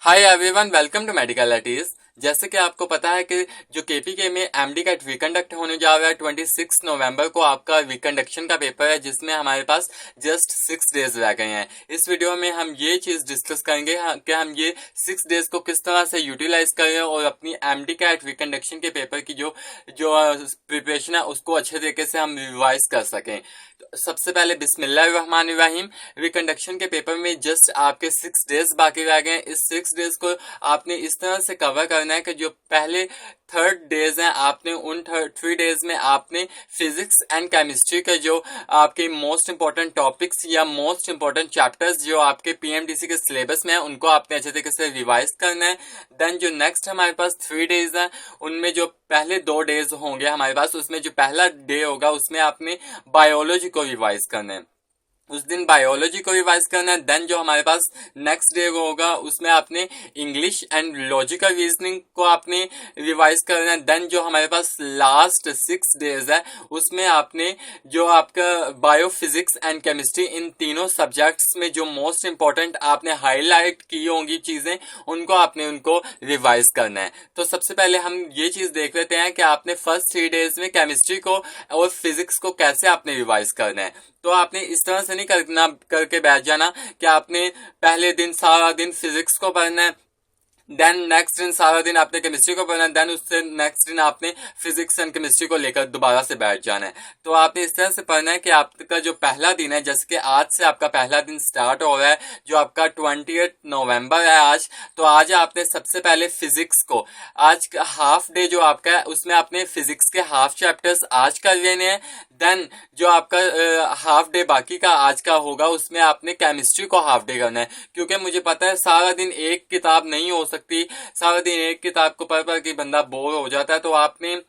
Hi everyone, welcome to medical lattice. जैसे कि आपको पता है कि जो केपीके में एमडी का रीकंडक्ट होने जा रहा है 26 नवंबर को आपका रीकंडक्शन का पेपर है, जिसमें हमारे पास जस्ट 6 डेज रह गए हैं। इस वीडियो में हम ये चीज डिस्कस करेंगे कि हम ये 6 डेज को किस तरह से यूटिलाइज करें और अपनी एमडी का रीकंडक्शन के पेपर की जो जो प्रिपरेशन है उसको अच्छे तरीके से हम रिवाइज कर सकें। तो सबसे पहले बिस्मिल्लाहिर्रहमानिर्रहीम। रिकंडक्शन के पेपर में जस्ट आपके 6 डेज बाकी रह गए हैं। इस 6 डेज को आपने इस तरह से कवर करना है कि जो पहले 3 डेज हैं आपने उन 3 डेज में आपने फिजिक्स एंड केमिस्ट्री के जो आपके मोस्ट इंपॉर्टेंट टॉपिक्स या मोस्ट इंपॉर्टेंट चैप्टर्स जो आपके पीएमडीसी के सिलेबस में है उनको आपने अच्छे तरीके से रिवाइज करना है। देन जो नेक्स्ट हमारे पास 3 डेज है उनमें जो पहले 2 डेज होंगे हमारे पास, उसमें जो पहला डे होगा उसमें आपने बायोलॉजी को रिवाइज करना है, उस दिन बायोलॉजी को रिवाइज करना है। देन जो हमारे पास नेक्स्ट डे होगा उसमें आपने इंग्लिश एंड लॉजिकल रीजनिंग को आपने रिवाइज करना है। देन जो हमारे पास लास्ट 6 डेज है उसमें आपने जो आपका बायोफिजिक्स एंड केमिस्ट्री इन तीनों सब्जेक्ट्स में जो मोस्ट इंपॉर्टेंट आपने हाईलाइट की होंगी चीजें उनको रिवाइज करना है। तो सबसे पहले हम ये चीज देख लेते हैं कि आपने फर्स्ट 3 डेज में केमिस्ट्री को और फिजिक्स को कैसे आपने रिवाइज करना है। तो आपने इस तरह से नहीं करना करके बैठ जाना कि आपने पहले दिन सारा दिन फिजिक्स को पढ़ना है, देन नेक्स्ट दिन सारा दिन आपने केमिस्ट्री को पढ़ना है, देन उससे नेक्स्ट दिन आपने फिजिक्स एंड केमिस्ट्री को लेकर दोबारा से बैठ जाना है। तो आपने इस तरह से पढ़ना है कि आपका जो पहला दिन है, जैसे कि आज से आपका पहला दिन स्टार्ट हो रहा है जो आपका 20 नवंबर है आज, तो आज आपने सबसे पहले फिजिक्स को, आज का हाफ डे जो आपका है उसमें आपने फिजिक्स के हाफ चैप्टर्स आज कर लेने हैं। देन जो आपका हाफ डे बाकी का आज का होगा उसमें आपने केमिस्ट्री को हाफ डे करना है, क्योंकि मुझे पता है सारा दिन एक किताब नहीं हो सकती, सारा दिन एक किताब को पढ़ पढ़ के बंदा बोर हो जाता है। तो आपने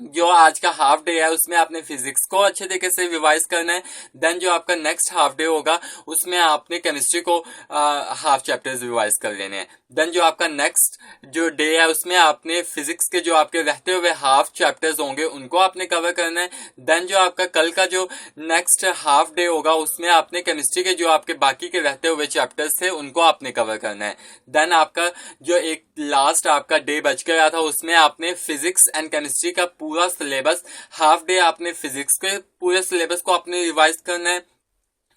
जो आज का हाफ डे है उसमें आपने फिजिक्स को अच्छे तरीके से रिवाइज करना है। देन जो आपका नेक्स्ट हाफ डे होगा उसमें आपने केमिस्ट्री को हाफ चैप्टर्स रिवाइज कर लेने हैं। देन जो आपका नेक्स्ट जो डे है उसमें आपने फिजिक्स के जो आपके रहते हुए हाफ चैप्टर्स होंगे उनको आपने कवर करना है। देन जो आपका कल का जो नेक्स्ट हाफ डे होगा उसमें आपने केमिस्ट्री के जो आपके बाकी के रहते हुए चैप्टर्स थे उनको आपने कवर करना है। देन आपका जो एक लास्ट आपका डे बच गया था उसमें आपने फिजिक्स एंड केमिस्ट्री का पूरा सिलेबस, हाफ डे आपने फिजिक्स के पूरे सिलेबस को आपने रिवाइज करना है।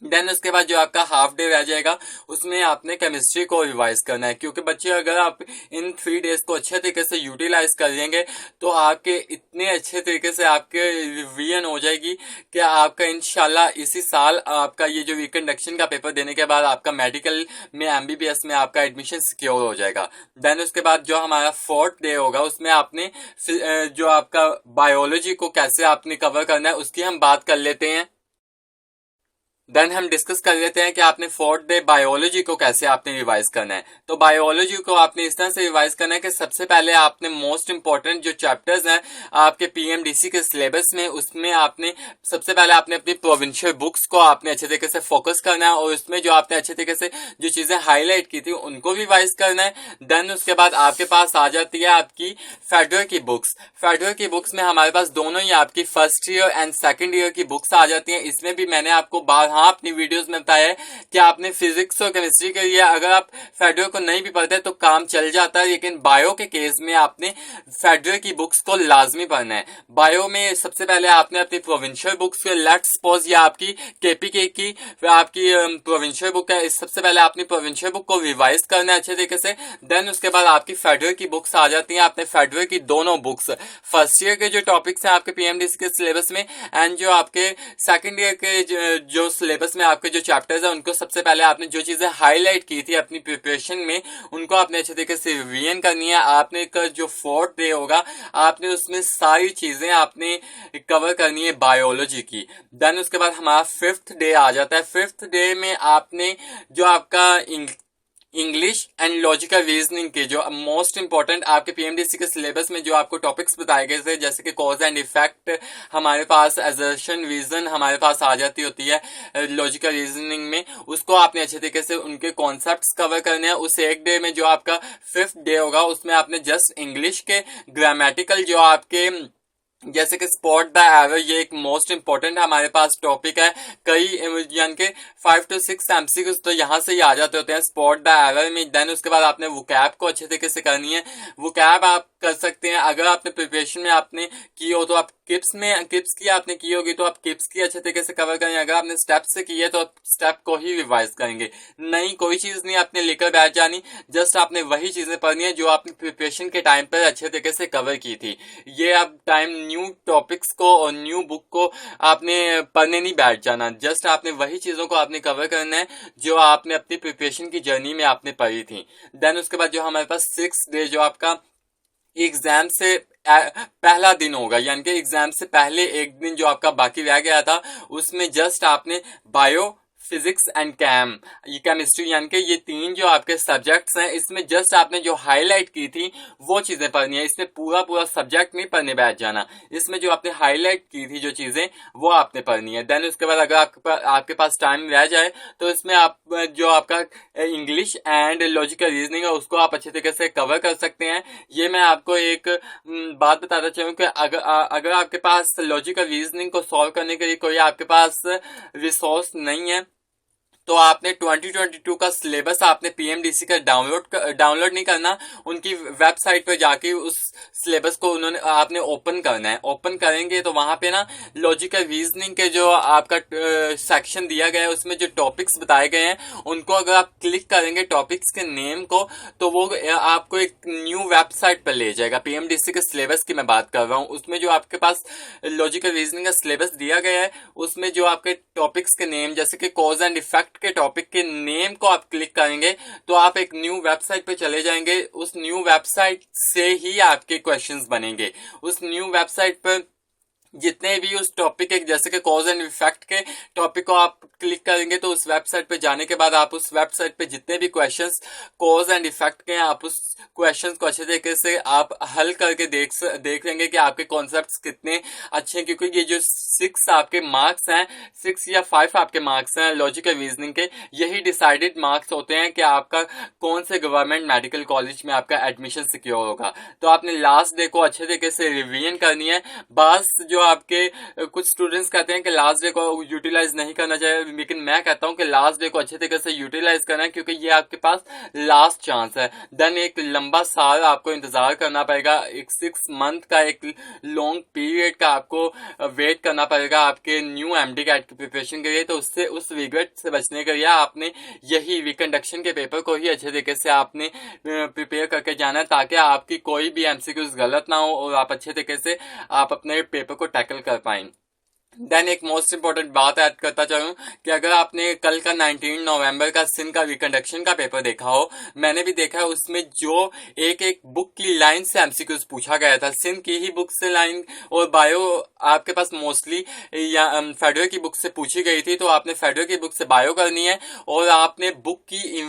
देन उसके बाद जो आपका हाफ डे रह जाएगा उसमें आपने केमिस्ट्री को रिवाइज करना है, क्योंकि बच्चे अगर आप इन 3 डेज को अच्छे तरीके से यूटिलाइज कर लेंगे तो आपके इतने अच्छे तरीके से आपके रिवीजन हो जाएगी कि आपका इंशाल्लाह इसी साल आपका ये जो रिकंडक्शन का पेपर देने के बाद आपका मेडिकल में एमबीबीएस में आपका एडमिशन सिक्योर हो जाएगा। देन उसके बाद जो हमारा 4th डे होगा उसमें आपने जो आपका बायोलॉजी को कैसे आपने कवर करना है उसकी हम बात कर लेते हैं। देन हम डिस्कस कर लेते हैं कि आपने 4th डे बायोलॉजी को कैसे आपने रिवाइज करना है। तो बायोलॉजी को आपने इस तरह से रिवाइज करना है कि सबसे पहले आपने मोस्ट इंपॉर्टेंट जो चैप्टर्स हैं आपके पीएमडीसी के सिलेबस में उसमें आपने सबसे पहले आपने अपनी प्रोविंशियल बुक्स को आपने अच्छे तरीके से फोकस करना है और उसमें जो आपने अच्छे तरीके से जो चीजें हाईलाइट की थी उनको रिवाइज करना है। देन उसके बाद आपके पास आ जाती है आपकी फेडरल की बुक्स। फेडरल की बुक्स में हमारे पास दोनों ही आपकी first year and second year की बुक्स आ जाती हैं। इसमें भी मैंने आपको बार अपनी वीडियोस में बताया है कि आपने फिजिक्स और केमिस्ट्री के लिए अगर आप फेडरल को नहीं भी पढ़ते तो काम चल जाता है, लेकिन बायो के केस में आपने फेडरल की बुक्स को लाजमी पढ़ना है। बायो में सबसे पहले आपने अपनी प्रोविंशियल बुक्स, लेट्स सपोज ये आपकी केपीके की आपकी प्रोविंशियल बुक है, इस सबसे पहले आपने प्रोविंशियल बुक को रिवाइज करना है अच्छे तरीके से। देन उसके बाद आपकी फेडरल की बुक्स आ जाती हैं। आपने फेडरल की दोनों बुक्स, फर्स्ट ईयर के जो टॉपिक्स हैं आपके पीएमडीसी के सिलेबस में एंड जो आपके सेकेंड ईयर के जो सिलेबस में आपके जो चैप्टर्स है उनको सबसे पहले आपने जो चीजें हाईलाइट की थी अपनी प्रिपरेशन में उनको आपने अच्छे तरीके से रिवीजन करनी है। आपने जो 4th डे होगा आपने उसमें सारी चीजें आपने कवर करनी है बायोलॉजी की। देन उसके बाद हमारा 5th डे आ जाता है। 5th डे में आपने जो आपका इंग्लिश एंड लॉजिकल रीजनिंग के जो मोस्ट इंपॉर्टेंट आपके पीएमडीसी के सिलेबस में जो आपको टॉपिक्स बताए गए थे, जैसे कि कॉज एंड इफेक्ट हमारे पास, असर्शन रीजन हमारे पास आ जाती होती है लॉजिकल रीजनिंग में, उसको आपने अच्छे तरीके से उनके कॉन्सेप्ट्स कवर करने हैं। उस एक डे में जो आपका 5th डे होगा उसमें आपने जस्ट इंग्लिश के ग्रामेटिकल जो आपके जैसे कि स्पॉट द एरर, ये एक मोस्ट इंपॉर्टेंट हमारे पास टॉपिक है। कई यानी कि 5 to 6 एमसीक्यूज तो यहाँ से ही आ जाते होते हैं स्पॉट द एरर में। देन उसके बाद आपने वोकैब को अच्छे तरीके से करनी है। वोकैब आप कर सकते हैं अगर आपने प्रिपरेशन में आपने की हो तो आप किप्स की आपने की होगी तो आप किप्स की अच्छे तरीके से कवर करेंगे। अगर आपने स्टेप से की है तो आप स्टेप को ही रिवाइज करेंगे। नहीं, कोई चीज नहीं आपने लेकर बैठ जानी, जस्ट आपने वही चीजें पढ़नी है जो आपने प्रिपरेशन के टाइम पर अच्छे तरीके से कवर की थी। ये आप टाइम न्यू टॉपिक्स को और न्यू बुक को आपने पढ़ने नहीं बैठ जाना, जस्ट आपने वही चीजों को आपने कवर करना है जो आपने अपनी प्रिपरेशन की जर्नी में आपने पढ़ी थी। देन उसके बाद जो हमारे पास 6 डे जो आपका एग्जाम से पहला दिन होगा, यानी कि एग्जाम से पहले एक दिन जो आपका बाकी रह गया था उसमें जस्ट आपने बायो, फिजिक्स एंड केमिस्ट्री यानी कि ये 3 जो आपके सब्जेक्ट्स हैं इसमें जस्ट आपने जो हाईलाइट की थी वो चीजें पढ़नी है। इसमें पूरा सब्जेक्ट नहीं पढ़ने बैठ जाना, इसमें जो आपने हाईलाइट की थी जो चीजें वो आपने पढ़नी है। देन उसके बाद अगर आपके पास टाइम रह जाए तो इसमें आप जो आपका इंग्लिश एंड लॉजिकल रीजनिंग है उसको आप अच्छे तरीके से कवर कर सकते हैं। ये मैं आपको एक बात बताता चाहूँ कि अगर आपके पास लॉजिकल रीजनिंग को सॉल्व करने के लिए कोई आपके पास रिसोर्स नहीं है तो आपने 2022 का सिलेबस आपने पीएमडीसी का डाउनलोड नहीं करना, उनकी वेबसाइट पर जाके उस सिलेबस को आपने ओपन करना है। ओपन करेंगे तो वहां पे ना लॉजिकल रीजनिंग के जो आपका सेक्शन दिया गया है उसमें जो टॉपिक्स बताए गए हैं उनको अगर आप क्लिक करेंगे टॉपिक्स के नेम को तो वो आपको एक न्यू वेबसाइट पर ले जाएगा। पीएमडीसी के सिलेबस की मैं बात कर रहा हूँ, उसमें जो आपके पास लॉजिकल रीजनिंग का सिलेबस दिया गया है उसमें जो आपके टॉपिक्स के नेम जैसे कि कॉज एंड इफेक्ट के टॉपिक के नेम को आप क्लिक करेंगे तो आप एक न्यू वेबसाइट पे चले जाएंगे। उस न्यू वेबसाइट से ही आपके क्वेश्चंस बनेंगे। उस न्यू वेबसाइट पर जितने भी उस टॉपिक के जैसे कि कॉज एंड इफेक्ट के टॉपिक को आप क्लिक करेंगे तो उस वेबसाइट पे जाने के बाद आप उस वेबसाइट पे जितने भी क्वेश्चंस कॉज एंड इफेक्ट के आप उस क्वेश्चंस को अच्छे तरीके से आप हल करके देख लेंगे कि आपके कॉन्सेप्ट्स कितने अच्छे हैं। क्योंकि ये जो 6 आपके मार्क्स हैं, 6 या 5 आपके मार्क्स हैं लॉजिकल रीजनिंग के, यही डिसाइडेड मार्क्स होते हैं कि आपका कौन से गवर्नमेंट मेडिकल कॉलेज में आपका एडमिशन सिक्योर होगा। तो आपने लास्ट डे को अच्छे तरीके से रिवीजन करनी है। बस जो आपके कुछ स्टूडेंट्स कहते हैं कि लास्ट डे को यूटिलाइज नहीं करना चाहिए, लेकिन मैं कहता हूं कि लास्ट डे को अच्छे तरीके से यूटिलाइज करना है क्योंकि ये आपके पास लास्ट चांस है। देन एक लंबा साल आपको इंतजार करना पड़ेगा, एक 6 मंथ का एक लॉन्ग पीरियड का आपको वेट करना पड़ेगा आपके न्यू एमडी कैट की प्रिपरेशन के लिए। तो उससे उस रिग्रेट से बचने के लिए आपने यही रिकंडक्शन के पेपर को ही अच्छे तरीके से आपने प्रिपेयर करके जाना है ताकि आपकी कोई भी एमसीक्यूज गलत ना हो और आप अच्छे तरीके से आप अपने पेपर को टैकल कर पाएं। देन एक मोस्ट इंपॉर्टेंट बात ऐड करता चाहूँ कि अगर आपने कल का 19 नवंबर का सिंध का रिकंडक्शन का पेपर देखा हो, मैंने भी देखा है, उसमें जो एक बुक की लाइन से एमसीक्यूज पूछा गया था, सिंध की ही बुक से लाइन और बायो आपके पास मोस्टली या फेडरल की बुक से पूछी गई थी तो आपने फेडरल की बुक से बायो करनी है और आपने बुक की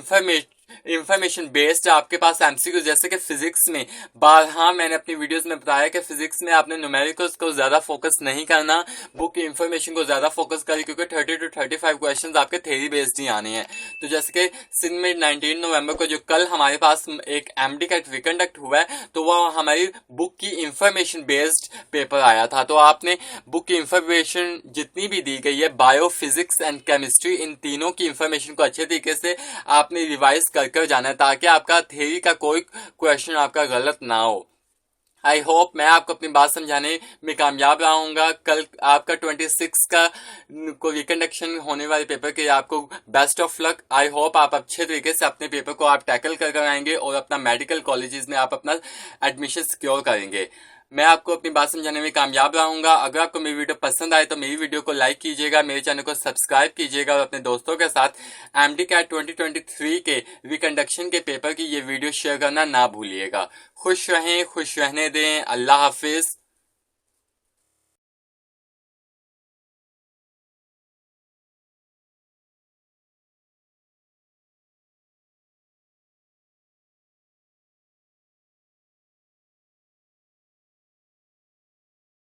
इंफॉर्मेशन बेस्ड आपके पास एमसीक्यू जैसे कि फिजिक्स में बारहा मैंने अपनी वीडियोस में बताया कि फिजिक्स में आपने न्यूमेरिकल्स को ज्यादा फोकस नहीं करना, बुक की इंफॉर्मेशन को ज्यादा फोकस करें क्योंकि 30 to 35 क्वेश्चंस आपके थ्योरी बेस्ड ही आने हैं। तो जैसे कि सिंध में 19 नवंबर को जो कल हमारे पास एक एमडी कैट रिकंडक्ट हुआ है तो वह हमारी बुक की इंफॉर्मेशन बेस्ड पेपर आया था। तो आपने बुक की इंफॉर्मेशन जितनी भी दी गई है बायो, फिजिक्स एंड केमिस्ट्री, इन तीनों की इंफॉर्मेशन को अच्छे तरीके से आपने रिवाइज कर जाना है ताकि आपका थ्योरी का कोई क्वेश्चन आपका गलत ना हो। आई होप मैं आपको अपनी बात समझाने में कामयाब रहा हूँगा। कल आपका 26 का को रिकंडक्शन होने वाले पेपर के आपको best of luck. I hope आप अच्छे तरीके से अपने पेपर को आप टैकल कर आएंगे और अपना मेडिकल कॉलेजेस में आप अपना एडमिशन सिक्योर करेंगे। मैं आपको अपनी बात समझाने में कामयाब रहूंगा। अगर आपको मेरी वीडियो पसंद आए तो मेरी वीडियो को लाइक कीजिएगा, मेरे चैनल को सब्सक्राइब कीजिएगा और अपने दोस्तों के साथ एमडी कैट 2023 के रिकंडक्शन के पेपर की ये वीडियो शेयर करना ना भूलिएगा। खुश रहें, खुश रहने दें। अल्लाह हाफिज।